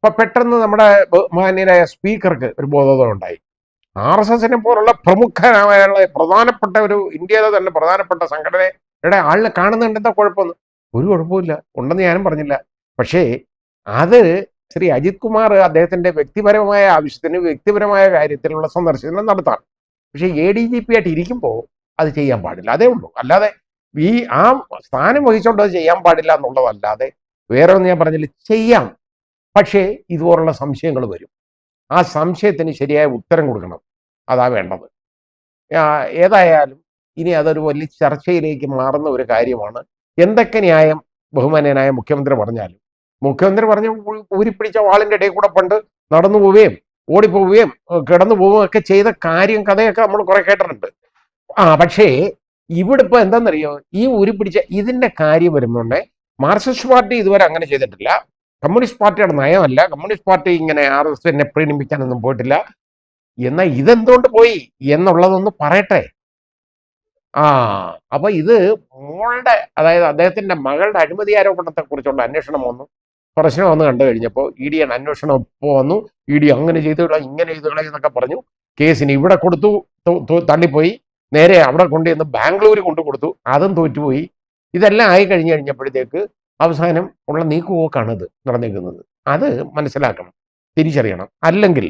അപ്പൊ പെട്ടെന്ന് നമ്മുടെ ബഹുമാന്യനായ സ്പീക്കർക്ക് ഒരു ബോധോദയം ഉണ്ടായി. RSSനെ പോലുള്ള പ്രമുഖമായ പ്രധാനപ്പെട്ട ഒരു ഇന്ത്യയിലെ തന്നെ പ്രധാനപ്പെട്ട സംഘടനയുടെ ആളിനെ കാണുന്നുണ്ട്, എന്താ കുഴപ്പമൊന്നും? ഒരു കുഴപ്പമില്ല, ഉണ്ടെന്ന് ഞാനും പറഞ്ഞില്ല. പക്ഷേ അത് ശ്രീ അജിത് കുമാർ അദ്ദേഹത്തിന്റെ വ്യക്തിപരമായ ആവശ്യത്തിന് വ്യക്തിപരമായ കാര്യത്തിലുള്ള സന്ദർശനം നടത്താം. പക്ഷേ ADGP ആയിട്ട് ഇരിക്കുമ്പോൾ അത് ചെയ്യാൻ പാടില്ല, അതേ ഉള്ളൂ. അല്ലാതെ ഈ ആ സ്ഥാനം വഹിച്ചുകൊണ്ട് അത് ചെയ്യാൻ പാടില്ല എന്നുള്ളതല്ലാതെ വേറെ ഒന്നും ഞാൻ പറഞ്ഞില്ല. ചെയ്യാം, പക്ഷേ ഇതുപോലുള്ള സംശയങ്ങൾ വരും. ആ സംശയത്തിന് ശരിയായ ഉത്തരം കൊടുക്കണം, അതാ വേണ്ടത്. ഏതായാലും ഇനി അതൊരു വലിയ ചർച്ചയിലേക്ക് മാറുന്ന ഒരു കാര്യമാണ്. എന്തൊക്കെ ന്യായം ബഹുമാന്യനായ മുഖ്യമന്ത്രി പറഞ്ഞാലും, മുഖ്യമന്ത്രി പറഞ്ഞ ഊരിപ്പിടിച്ച വാളിന്റെ ഇടയിൽ കൂടെ പണ്ട് നടന്നു പോവുകയും ഓടിപ്പോവുകയും കിടന്നു പോവുകയും ഒക്കെ ചെയ്ത കഥയൊക്കെ നമ്മൾ കുറെ കേട്ടിട്ടുണ്ട്. പക്ഷേ ഇവിടെ ഇപ്പൊ എന്താണെന്നറിയോ, ഈ ഊരിപ്പിടിച്ച ഇതിന്റെ കാര്യം വരുന്നുണ്ട്. മാർക്സിസ്റ്റ് പാർട്ടി ഇതുവരെ അങ്ങനെ ചെയ്തിട്ടില്ല. കമ്മ്യൂണിസ്റ്റ് പാർട്ടിയുടെ നയമല്ല. കമ്മ്യൂണിസ്റ്റ് പാർട്ടി ഇങ്ങനെ RSSനെ പ്രീണിപ്പിക്കാനൊന്നും പോയിട്ടില്ല. എന്നാൽ ഇതെന്തുകൊണ്ട് പോയി എന്നുള്ളതൊന്ന് പറയട്ടെ. അപ്പൊ ഇത് മോളുടെ, അതായത് അദ്ദേഹത്തിന്റെ മകളുടെ അഴിമതി ആരോപണത്തെ കുറിച്ചുള്ള അന്വേഷണം വന്നു. പ്രശ്നം വന്ന് കണ്ടു കഴിഞ്ഞപ്പോൾ ED അന്വേഷണം ഇപ്പോൾ വന്നു. ED അങ്ങനെ ചെയ്തുകള ഇങ്ങനെ ചെയ്തുകള എന്നൊക്കെ പറഞ്ഞു. കേസിന് ഇവിടെ കൊടുത്തു, തള്ളിപ്പോയി. നേരെ അവിടെ കൊണ്ടുവന്ന് ബാംഗ്ലൂർ കൊണ്ടു കൊടുത്തു, അതും തോറ്റുപോയി. ഇതെല്ലാം ആയി കഴിഞ്ഞപ്പോഴത്തേക്ക് അവസാനം ഉള്ള നീക്കുപോക്കാണ് ഇത് നടന്നിരിക്കുന്നത്. അത് മനസ്സിലാക്കണം, തിരിച്ചറിയണം. അല്ലെങ്കിൽ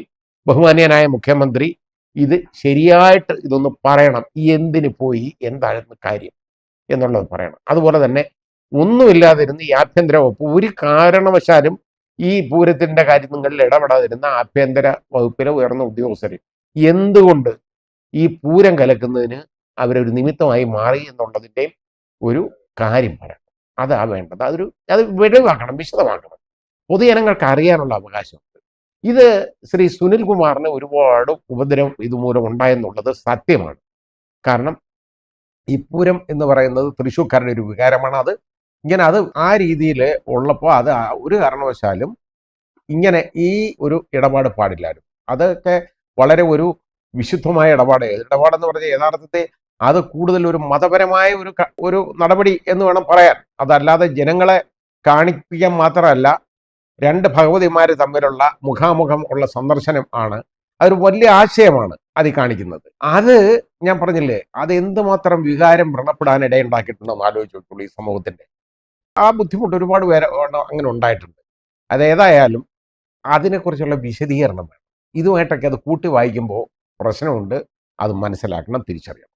ബഹുമാന്യനായ മുഖ്യമന്ത്രി ഇത് ശരിയായിട്ട് ഇതൊന്ന് പറയണം. എന്തിന് പോയി, എന്തായിരുന്നു കാര്യം എന്നുള്ളത് പറയണം. അതുപോലെ തന്നെ ഒന്നുമില്ലാതിരുന്ന് ഈ ആഭ്യന്തര വകുപ്പ് ഒരു കാരണവശാലും ഈ പൂരത്തിന്റെ കാര്യങ്ങളിൽ ഇടപെടാതിരുന്ന ആഭ്യന്തര വകുപ്പിലെ ഉയർന്ന ഉദ്യോഗസ്ഥർ എന്തുകൊണ്ട് ഈ പൂരം കലക്കുന്നതിന് അവരൊരു നിമിത്തമായി മാറി എന്നുള്ളതിൻ്റെ ഒരു കാര്യം പറയണം. അതാ വേണ്ടത്. അത് വെളിവാക്കണം, വിശദമാക്കണം. പൊതുജനങ്ങൾക്ക് അറിയാനുള്ള അവകാശമുണ്ട്. ഇത് ശ്രീ സുനിൽ കുമാറിന് ഒരുപാട് ഉപദ്രവം ഇതുമൂലം ഉണ്ടായെന്നുള്ളത് സത്യമാണ്. കാരണം ഈ പൂരം എന്ന് പറയുന്നത് തൃശ്ശൂർക്കാരുടെ ഒരു വികാരമാണ്. അത് ആ രീതിയിൽ ഉള്ളപ്പോൾ അത് ഒരു കാരണവശാലും ഇങ്ങനെ ഈ ഒരു ഇടപാട് പാടില്ലായിരുന്നു. അതൊക്കെ വളരെ ഒരു വിശുദ്ധമായ ഇടപാടെന്ന് പറഞ്ഞാൽ യഥാർത്ഥത്തിൽ അത് കൂടുതൽ ഒരു മതപരമായ ഒരു നടപടി എന്ന് വേണം പറയാൻ. അതല്ലാതെ ജനങ്ങളെ കാണിപ്പിക്കാൻ മാത്രമല്ല, രണ്ട് ഭഗവതിമാര് തമ്മിലുള്ള മുഖാമുഖം ഉള്ള സന്ദർശനം ആണ്. അതൊരു വലിയ ആശയമാണ് അത് കാണിക്കുന്നത്. അത് ഞാൻ പറഞ്ഞില്ലേ, അത് എന്തുമാത്രം വികാരം വ്രണപ്പെടാൻ ഇടയുണ്ടാക്കിയിട്ടുണ്ടെന്ന് ആലോചിച്ച് നോക്കുള്ളൂ. ഈ സമൂഹത്തിന്റെ ആ ബുദ്ധിമുട്ട് ഒരുപാട് പേര് അങ്ങനെ ഉണ്ടായിട്ടുണ്ട്. അതേതായാലും അതിനെക്കുറിച്ചുള്ള വിശദീകരണം വേണം. ഇതുമായിട്ടൊക്കെ അത് കൂട്ടി വായിക്കുമ്പോൾ പ്രശ്നമുണ്ട്. അത് മനസ്സിലാക്കണം, തിരിച്ചറിയണം.